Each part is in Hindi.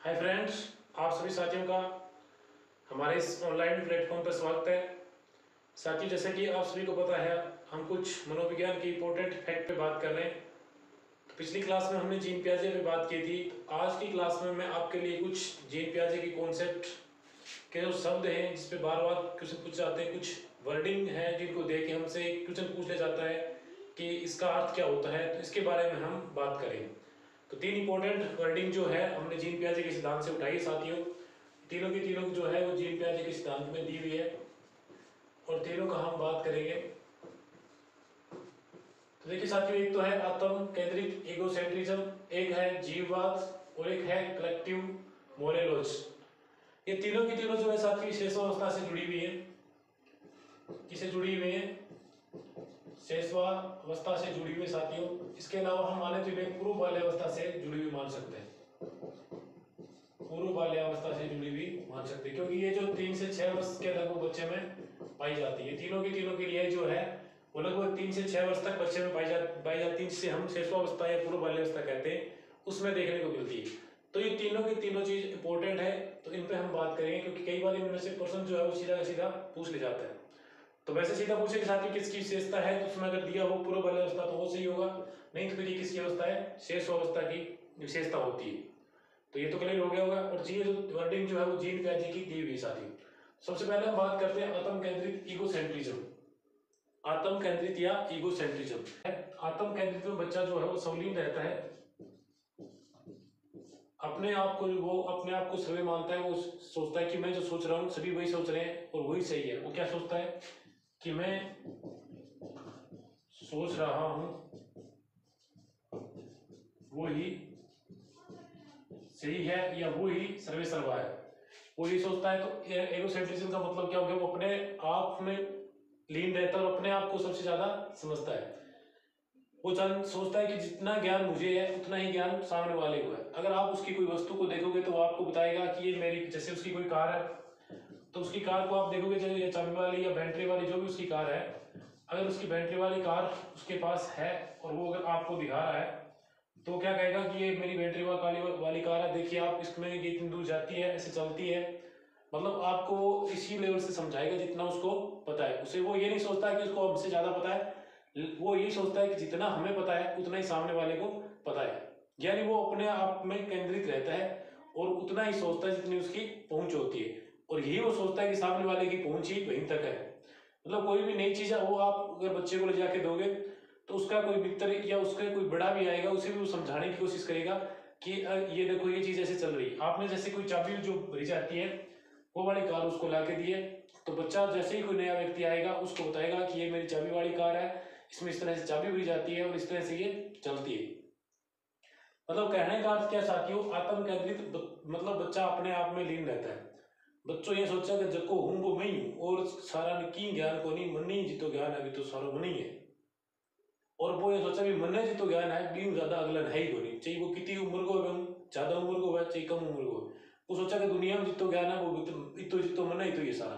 हाय फ्रेंड्स, आप सभी साथियों का हमारे इस ऑनलाइन प्लेटफॉर्म पर स्वागत है। साथियों, जैसे कि आप सभी को पता है, हम कुछ मनोविज्ञान के इम्पोर्टेंट फैक्ट पे बात कर रहे हैं। तो पिछली क्लास में हमने जीन पियाजे पे बात की थी। तो आज की क्लास में मैं आपके लिए कुछ जीन पियाजे की कॉन्सेप्ट के जो शब्द हैं जिस पे बार बार क्वेश्चन पूछे जाते हैं, कुछ वर्डिंग है जिनको देख के हमसे क्वेश्चन पूछ लिया जाता है कि इसका अर्थ क्या होता है, तो इसके बारे में हम बात करेंगे। तो तीन इंपॉर्टेंट वर्डिंग जो है हमने जीन पियाजे के सिद्धांत से उठाई साथियों। तीनों की तीनों जो है वो जीन पियाजे के सिद्धांत में दी हुई है और तीनों का हम बात करेंगे। तो देखिए साथियों, एक तो है आत्म केंद्रित इगोसेंट्रिज्म, एक है जीववाद और एक है कलेक्टिव मोरेलोज। ये तीनों की तीनों जो है साथियों शेषवावस्था से जुड़ी हुई है। किसे जुड़ी हुई है? शेषवावस्था से जुड़ी हुई साथियों। इसके अलावा हम माने तो इन्हें पूर्व बाल्यावस्था से जुड़ी हुई मान सकते हैं। पूर्व बाल्यावस्था से जुड़ी हुई मान सकते हैं, क्योंकि ये जो 3 से 6 वर्ष के लगभग बच्चे में पाई जाती है। तीनों के लिए जो है वो लगभग 3 से 6 वर्ष तक बच्चे में पाई जाती है, जिसे हम शेषवावस्था या पूर्व बाल्यावस्था कहते हैं, उसमें देखने को मिलती है। तो ये तीनों की तीनों चीज इंपॉर्टेंट है, तो इन पे हम बात करेंगे, क्योंकि कई बार इनमें से प्रश्न जो है वो सीधा सीधा पूछ ले जाता है। तो वैसे सीधा पूछे कि साथियों किसकी विशेषता है, तो उसमें अगर दिया हो पूर्व बाल्यावस्था तो वो सही होगा, नहीं तो फिर ये किसकी अवस्था है? शेषवावस्था की विशेषता होती है। तो ये तो क्लियर हो गया होगा। और जी जो वर्डिंग जो है वो जीन पियाजे की दी हुई साथी। सबसे पहले हम बात करते हैं आत्म केंद्रित इगोसेंट्रिज्म। आत्म केंद्रित या इगोसेंट्रिज्म। आत्म केंद्रित में बच्चा जो है वो संलीन रहता है, अपने आप को सर्वे मानता है। वो सोचता है कि मैं जो सोच रहा हूँ सभी वही सोच रहे हैं और वही सही है। वो क्या सोचता है कि मैं सोच रहा हूं वो ही सही है या वो ही सर्वे सर्वा है, वो ये सोचता है। तो एगोसेंट्रिज्म का मतलब क्या हो गया? वो अपने आप में लीन रहता है और अपने आप को सबसे ज्यादा समझता है। वो सोचता है कि जितना ज्ञान मुझे है उतना ही ज्ञान सामने वाले को है। अगर आप उसकी कोई वस्तु को देखोगे तो वो आपको बताएगा कि ये मेरी, जैसे उसकी कोई कार है तो उसकी कार को आप देखोगे, चाहे चाबी वाली या बैटरी वाली जो भी उसकी कार है, अगर उसकी बैटरी वाली कार उसके पास है और वो अगर आपको दिखा रहा है तो क्या कहेगा कि ये मेरी बैटरी वाली कार है, देखिए आप इसमें ये इतनी दूर जाती है, ऐसे चलती है। मतलब आपको वो इसी लेवल से समझाएगा जितना उसको पता है। उसे वो ये नहीं सोचता कि उसको हमसे ज्यादा पता है, वो ये सोचता है कि जितना हमें पता है उतना ही सामने वाले को पता है। यानी वो अपने आप में केंद्रित रहता है और उतना ही सोचता है जितनी उसकी पहुंच होती है। और यही वो सोचता है कि सामने वाले की पहुंच ही वहीं तक है। मतलब कोई भी नई चीज है वो आप अगर बच्चे को ले जाके दोगे तो उसका कोई मित्र या उसका कोई बड़ा भी आएगा, उसे भी वो समझाने की कोशिश करेगा कि ये देखो ये चीज ऐसे चल रही है। आपने जैसे कोई चाबी जो भरी जाती है वो वाली कार उसको ला के दी है, तो बच्चा जैसे ही कोई नया व्यक्ति आएगा उसको बताएगा कि ये मेरी चाबी वाली कार है, इसमें इस तरह से चाबी भरी जाती है और इस तरह से ये चलती है। मतलब कहने का अर्थ क्या साथियों? आत्म केंद्रित मतलब बच्चा अपने आप में लीन रहता है। बच्चों ये सोचा कि जको हूं वो मैं हूं और सारा की ज्ञान को नहीं, मन नहीं जितो ज्ञान है, अभी तो सारा मन ही है। और वो ये सोचा भी मन ने जितो ज्ञान है, भी ज्यादा अगला है ही नहीं, चाहे वो कितनी उम्र को है, ज्यादा उम्र को है चाहे कम उम्र को। वो सोचा कि दुनिया में जितो ज्ञान है वो इतो जितो मन है, तो ये सारा।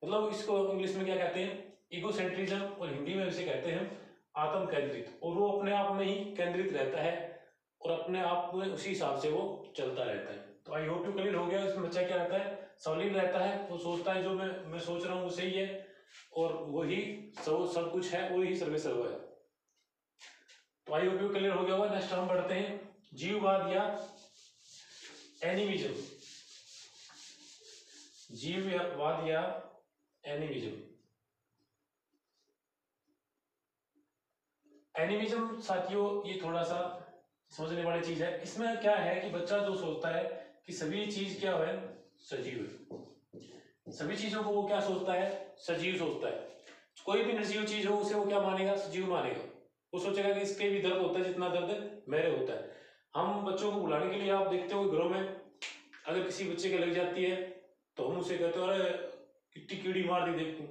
मतलब इसको इंग्लिश में क्या कहते हैं? इगोसेंट्रिज्म, और हिंदी में इसे कहते हैं आत्म केंद्रित। और वो अपने आप में ही केंद्रित रहता है और अपने आप में उसी हिसाब से वो चलता रहता है। तो आई होप यू क्लियर हो गया। इसमें बच्चा क्या रहता है? संलीन रहता है। वो सोचता है जो मैं सोच रहा हूँ वो सही है और वही सब कुछ है, वही सर्वे सर्व है। तो आई होप यू क्लियर हो गया होगा। नेक्स्ट हम बढ़ते हैं जीववाद या एनिमिज्म। जीववाद या एनिमिज्म। एनिमिज्म साथियों ये थोड़ा सा समझने वाली चीज है। इसमें क्या है कि बच्चा जो सोचता है कि सभी चीज क्या है? सजीव है। सभी चीजों को वो क्या सोचता है? सजीव सोचता है। कोई भी निर्जीव चीज हो उसे वो क्या मानेगा? सजीव मानेगा। वो सोचेगा कि इसके भी दर्द होता है जितना दर्द मेरे होता है। हम बच्चों को बुलाने के लिए आप देखते हो घरों में अगर किसी बच्चे के लग जाती है तो हम उसे कहते हो अरे कितनी कीड़ी मार दी, देख तू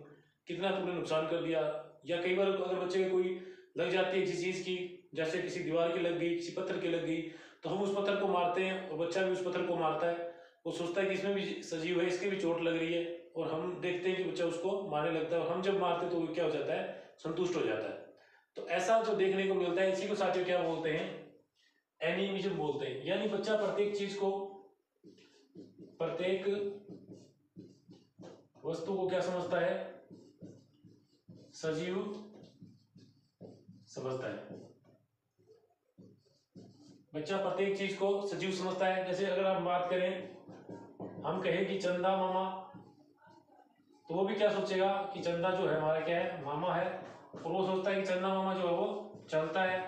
कितना तुमने नुकसान कर दिया। या कई बार अगर बच्चे के कोई लग जाती है किसी चीज की, जैसे किसी दीवार की लग गई, किसी पत्थर की लग गई, तो हम उस पत्थर को मारते हैं और बच्चा भी उस पत्थर को मारता है। वो सोचता है कि इसमें भी सजीव है, इसके भी चोट लग रही है, और हम देखते हैं कि बच्चा उसको मारने लगता है और हम जब मारते हैं तो वो क्या हो जाता है? संतुष्ट हो जाता है। तो ऐसा जो देखने को मिलता है इसी को साथियों क्या बोलते हैं? एनिमिज्म बोलते हैं। यानी बच्चा प्रत्येक चीज को प्रत्येक वस्तु को क्या समझता है? सजीव समझता है। बच्चा प्रत्येक चीज को सजीव समझता है। जैसे अगर हम बात करें, हम कहें कि चंदा मामा, तो वो भी क्या सोचेगा कि चंदा जो है हमारा क्या है? मामा है। और वो सोचता है कि चंदा मामा जो है वो चलता है,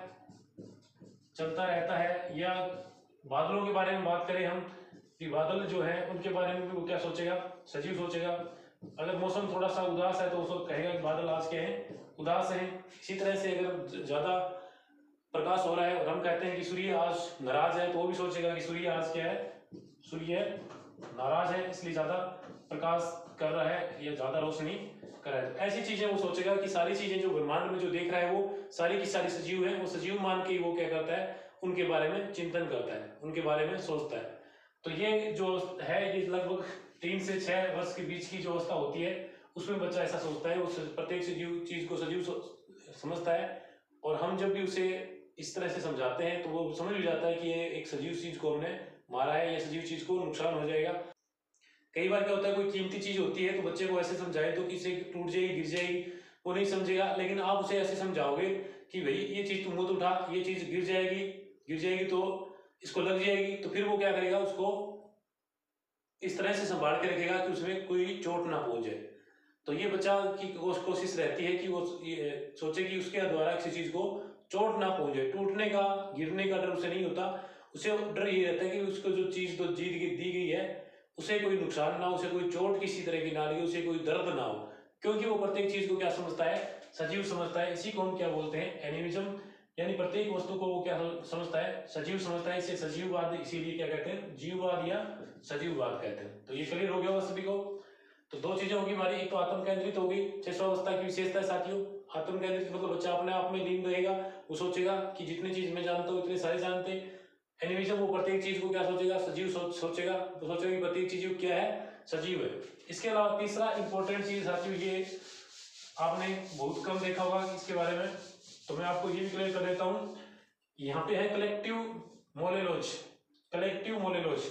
चलता रहता है। या बादलों के बारे में बात करें हम, कि बादल जो है उनके बारे में भी वो क्या सोचेगा? सजीव सोचेगा। अगर मौसम थोड़ा सा उदास है तो वो कहेगा कि बादल आज के हैं? उदास हैं। इसी तरह से अगर ज्यादा प्रकाश हो रहा है और हम कहते हैं कि सूर्य आज नाराज है, तो वो भी सोचेगा कि सूर्य आज क्या है? सूर्य नाराज है, इसलिए ज्यादा प्रकाश कर रहा है या ज्यादा रोशनी कर रहा है। तो ऐसी चीजें वो सोचेगा कि सारी चीजें जो ब्रह्मांड में जो देख रहा है वो सारी की सारी सजीव है। वो सजीव मान के वो क्या करता है? उनके बारे में चिंतन करता है, उनके बारे में सोचता है। तो ये जो है, ये लगभग 3 से 6 वर्ष के बीच की जो अवस्था होती है, उसमें बच्चा ऐसा सोचता है। वो प्रत्येक सजीव चीज को सजीव समझता है। और हम जब भी उसे इस तरह से समझाते हैं तो वो समझ भी जाता है कि ये एक सजीव चीज को हमने मारा है, या सजीव चीज को नुकसान हो जाएगा। कई बार क्या होता है, कोई कीमती चीज होती है तो बच्चे को ऐसे समझाए तो कि इसे टूट जाएगी, गिर जाएगी, वो नहीं समझेगा। लेकिन आप उसे ऐसे समझाओगे कि भाई ये चीज तुम मत उठा, ये चीज गिर जाएगी तो इसको लग जाएगी, तो फिर वो क्या करेगा? उसको इस तरह से संभाल के रखेगा कि उसमें कोई चोट ना पहुंच जाए। तो ये बच्चा की कोशिश रहती है कि वो ये सोचे कि उसके द्वारा किसी चीज को चोट ना पहुंचे। टूटने का, गिरने का डर उसे नहीं होता। उसे डर ये रहता है कि उसको जो चीज तो दी गई है, उसे कोई नुकसान ना हो, उसे कोई चोट किसी तरह की ना लगे, उसे कोई दर्द ना हो। क्योंकि वो प्रत्येक चीज को क्या समझता है? सजीव समझता है। इसी को हम क्या बोलते हैं? एनिमिज्म। यानी प्रत्येक वस्तु को वो क्या समझता है? सजीव समझता है। इसे सजीववाद इसीलिए क्या कहते हैं? जीववाद या सजीववाद कहते हैं। तो ये क्लियर हो गया होगा सभी को। तो दो चीजें होगी हमारी, एक तो आत्म केंद्रित होगी, 600 अवस्था की विशेषता है साथियों। आत्म केंद्रित मतलब बच्चा अपने आप में लीन रहेगा। वो सोचेगा कि जितनी चीज मैं जानता हूँ इतने सारे जानते हैं। एनिमिज्म, वो प्रत्येक चीज को क्या सोचेगा? सजीव सोचेगा। तो सोचेगा कि प्रत्येक चीज क्या है? सजीव है। इसके अलावा तीसरा इंपॉर्टेंट चीज साथियों, ये आपने बहुत कम देखा होगा इसके बारे में, तो मैं आपको ये भी क्लियर कर देता हूँ। यहाँ पे है कलेक्टिव मोलेलोज। कलेक्टिव मोलेलोज,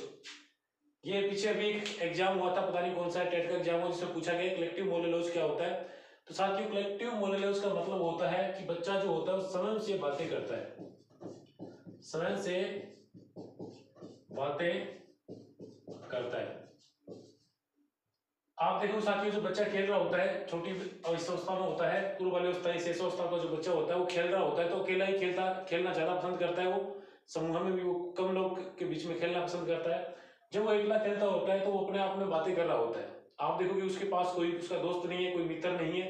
ये पीछे अभी एक एग्जाम हुआ था, पता नहीं कौन सा टेट का एग्जाम हुआ, जिसमें पूछा गया कलेक्टिव मोलेलोज क्या होता है। तो साथियों, कलेक्टिव मोलेलोज का मतलब होता है कि बच्चा जो होता है वो स्वयं से बातें करता है, स्वयं से बातें करता है। आप देखो साथियों, जो बच्चा खेल रहा होता है, छोटी अवस्था में होता है, पूर्व वाली अवस्था, शेष अवस्था का जो बच्चा होता है वो खेल रहा होता है, तो अकेला ही खेलना ज्यादा पसंद करता है। वो समूह में भी वो कम लोग के बीच में खेलना पसंद करता है। जब वो अकेला खेलता होता है तो वो अपने आप में बातें कर रहा होता है। आप देखो कि उसके पास कोई उसका दोस्त नहीं है, कोई मित्र नहीं है,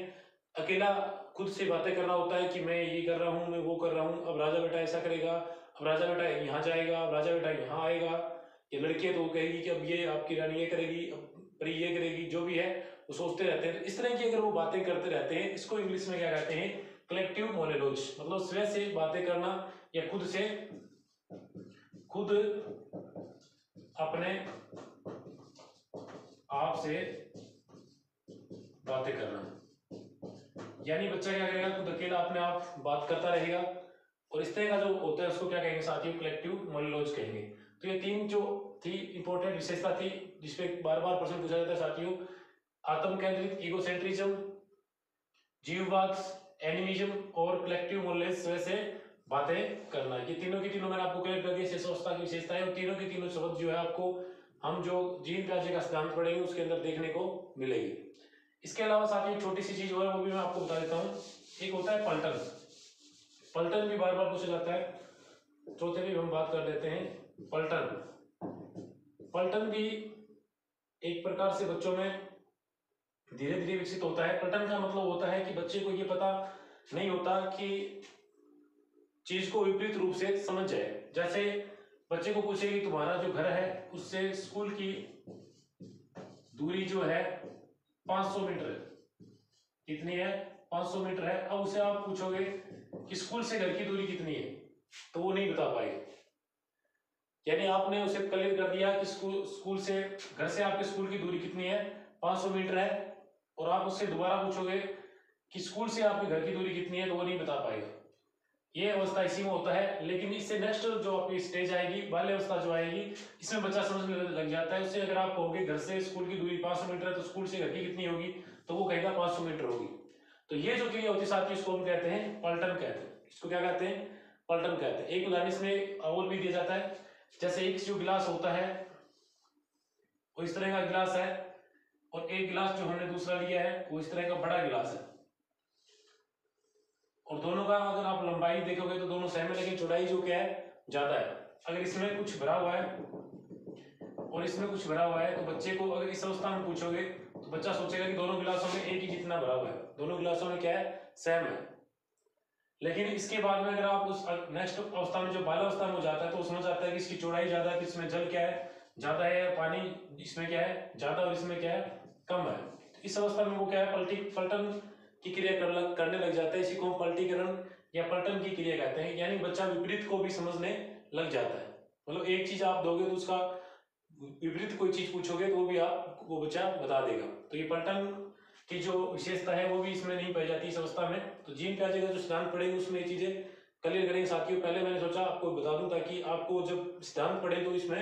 अकेला खुद से बातें कर रहा होता है कि मैं ये कर रहा हूँ, मैं वो कर रहा हूँ, अब राजा बेटा ऐसा करेगा, अब राजा बेटा यहाँ जाएगा, अब राजा बेटा यहाँ आएगा। ये लड़की है तो वो कहेगी कि अब ये आपकी रानी ये करेगी, अब परी ये करेगी, जो भी है वो सोचते रहते हैं। तो इस तरह की अगर वो बातें करते रहते हैं, इसको इंग्लिश में क्या कहते हैं? Collective monologue. मतलब स्वयं से बातें करना या खुद अपने आप से बातें करना। यानी बच्चा क्या करेगा? खुद अकेला अपने आप बात करता रहेगा। और इस तरह का जो होता है उसको क्या कहेंगे साथियों? कलेक्टिव मोनोलॉग कहेंगे। तो ये तीन जो थी इंपॉर्टेंट विशेषता थी, जिसपे बार बार प्रश्न पूछा जाता है साथियों। आत्म केंद्रित इगोसेंट्रिज्म, जीववाद, एनिमिज्म और कलेक्टिव मोनोलॉग, स्वयं से बातें करना। ये तीनों की तीनों मैंने आपको क्लियर कर दिया, शेषावस्था की विशेषताएं। और तीनों की तीनों शब्द जो है आपको हम जो जीन राज्य का सिद्धांत पढ़ेंगे उसके अंदर देखने को मिलेगी। इसके अलावा साथियों छोटी सी चीज और है, वो भी मैं आपको बता देता हूँ। एक होता है पलटन। पलटन भी बार बार पूछा जाता है, चौथे भी हम बात कर देते हैं। पलटन भी एक प्रकार से बच्चों में धीरे धीरे विकसित होता है। पलटन का मतलब होता है कि बच्चे को ये पता नहीं होता कि चीज को विपरीत रूप से समझ जाए। जैसे बच्चे को पूछे कि तुम्हारा जो घर है उससे स्कूल की दूरी जो है 500 मीटर है, कितनी है? 500 मीटर है। अब उसे आप पूछोगे कि स्कूल से घर की दूरी कितनी है, तो वो नहीं बता पाएगा। यानी आपने उसे क्लियर कर दिया कि स्कूल से, घर से आपके स्कूल की दूरी कितनी है? 500 मीटर है। और आप उससे दोबारा पूछोगे कि स्कूल से आपके घर की दूरी कितनी है, तो वो नहीं बता पाएगा। ये अवस्था इसी में होता है। लेकिन इससे नेक्स्ट जो आपकी स्टेज आएगी, बाल्य अवस्था जो आएगी, इसमें बच्चा समझने लग जाता है। उससे अगर आप कहोगे घर से स्कूल की दूरी 500 मीटर है तो स्कूल से घर की कितनी होगी, तो वो कहेगा 500 मीटर होगी। तो ये जो क्रिया होती है साथियों, इसको हम कहते हैं पलटन कहते हैं। इसको क्या कहते हैं? पलटन कहते हैं। एक उदाहरण इसमें और भी दिया जाता है, जैसे एक जो गिलास होता है वो इस तरह का गिलास है, और एक गिलास जो हमने दूसरा लिया है वो इस तरह का बड़ा गिलास है, और दोनों का अगर आप लंबाई देखोगे तो दोनों सेम है, लेकिन चौड़ाई जो क्या है ज्यादा है। अगर इसमें कुछ भरा हुआ है और इसमें कुछ भरा हुआ है, तो बच्चे को अगर इस अवस्था में पूछोगे तो बच्चा सोचेगा कि दोनों गिलासों में एक ही जितना भरा हुआ है, दोनों गिलासों में क्या है, सेम है। लेकिन इसके बाद में अगर आप उस नेक्स्ट अवस्था में जो बाल्यावस्था में हो जाता है तो वो समझ आता है कि इसकी चौड़ाई ज्यादा है, तो इसमें जल क्या है, ज्यादा है, पानी इसमें क्या है, ज्यादा, और इसमें क्या है, कम है। इस अवस्था में वो क्या है, पलटन की क्रिया करने लग जाता है। इसी को हम पलटीकरण या पलटन की क्रिया कहते हैं। यानी बच्चा विपरीत को भी समझने लग जाता है। मतलब एक चीज आप दोगे तो उसका विपरीत कोई चीज पूछोगे तो वो भी आप वो बच्चा बता देगा। तो ये पलटन की जो विशेषता है वो भी इसमें नहीं पाई जाती इस अवस्था में। तो जीन प्याजे का जो सिद्धांत पढ़ेंगे उसमें ये चीजें क्लियर करेंगे साथियों। पहले मैंने सोचा आपको बता दूं ताकि आपको जब सिद्धांत पढ़े तो इसमें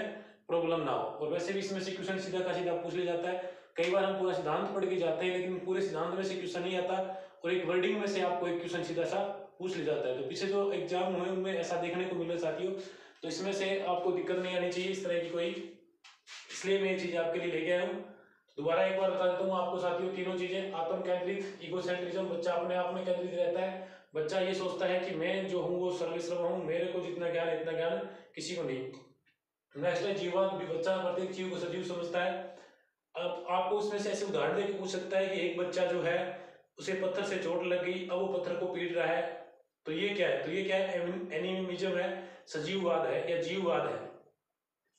प्रॉब्लम ना हो। और वैसे भी इसमें से क्वेश्चन सीधा का सीधा पूछ लिया जाता है। कई बार हम पूरा सिद्धांत पढ़ के जाते हैं लेकिन पूरे सिद्धांत में से क्वेश्चन नहीं आता, और एक वर्डिंग में से आपको एक क्वेश्चन सीधा सा पूछ लिया जाता है। तो पीछे जो एग्जाम हुए उनमें ऐसा देखने को मिला साथियों। तो इसमें से आपको दिक्कत नहीं आनी चाहिए इस तरह की कोई, इसलिए मैं ये चीज आपके लिए लेके आया हूँ। दोबारा एक बार बता देता हूँ आपको साथियों, तीनों चीजें। आत्म केंद्रित, इगोसेंट्रिज्म, बच्चा अपने आप में केंद्रित रहता है। बच्चा ये सोचता है कि मैं जो हूँ वो सर्वश्रेष्ठ हूँ, मेरे को जितना ज्ञान है इतना ज्ञान किसी को नहीं। नेक्स्ट है जीवन, बच्चा प्रत्येक जीव को सजीव समझता है। अब आपको उसमें से ऐसे उदाहरण देके पूछ सकता है कि एक बच्चा जो है उसे पत्थर से चोट लग गई, अब वो पत्थर को पीट रहा है, तो ये क्या है, तो ये क्या है, एनिमिज्म है, सजीववाद है या जीववाद है।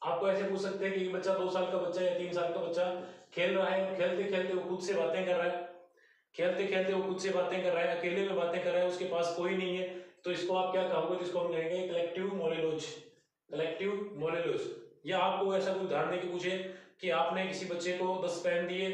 आपको ऐसे पूछ सकते हैं कि बच्चा 2 साल का बच्चा या 3 साल का बच्चा खेल रहा है, खेलते खेलते वो खुद से बातें कर रहा है, खेलते खेलते वो खुद से बातें कर रहा है, अकेले में बातें कर रहा है, उसके पास कोई नहीं है, तो इसको आप क्या कहोगे, तो इसको हम कहेंगे कलेक्टिव मोनोलॉज, कलेक्टिव मोनोलॉज। या आपको ऐसा कोई उदाहरण देके पूछे कि आपने किसी बच्चे को 10 पेन दिए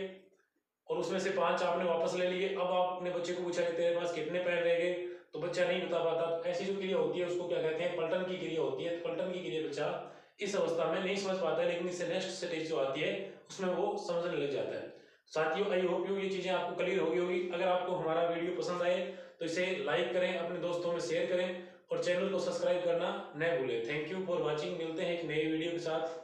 और उसमें से 5 आपने वापस ले लिए, अब आपने बच्चे को पूछा कि तेरे पास कितने पेन रह गए, तो बच्चा नहीं बता पाता। ऐसी जो क्रिया होती है उसको क्या कहते हैं, पलटन की क्रिया होती है। तो पलटन की क्रिया बच्चा इस अवस्था में नहीं समझ पाता है, लेकिन इससे नेक्स्ट स्टेज जो आती है उसमें वो समझने लग जाता है। साथियों आई होप यू ये चीजें आपको क्लियर हो गई होगी। अगर आपको हमारा वीडियो पसंद आए तो इसे लाइक करें, अपने दोस्तों में शेयर करें और चैनल को सब्सक्राइब करना न भूलें। Thank you for watching. मिलते हैं एक नई वीडियो के साथ।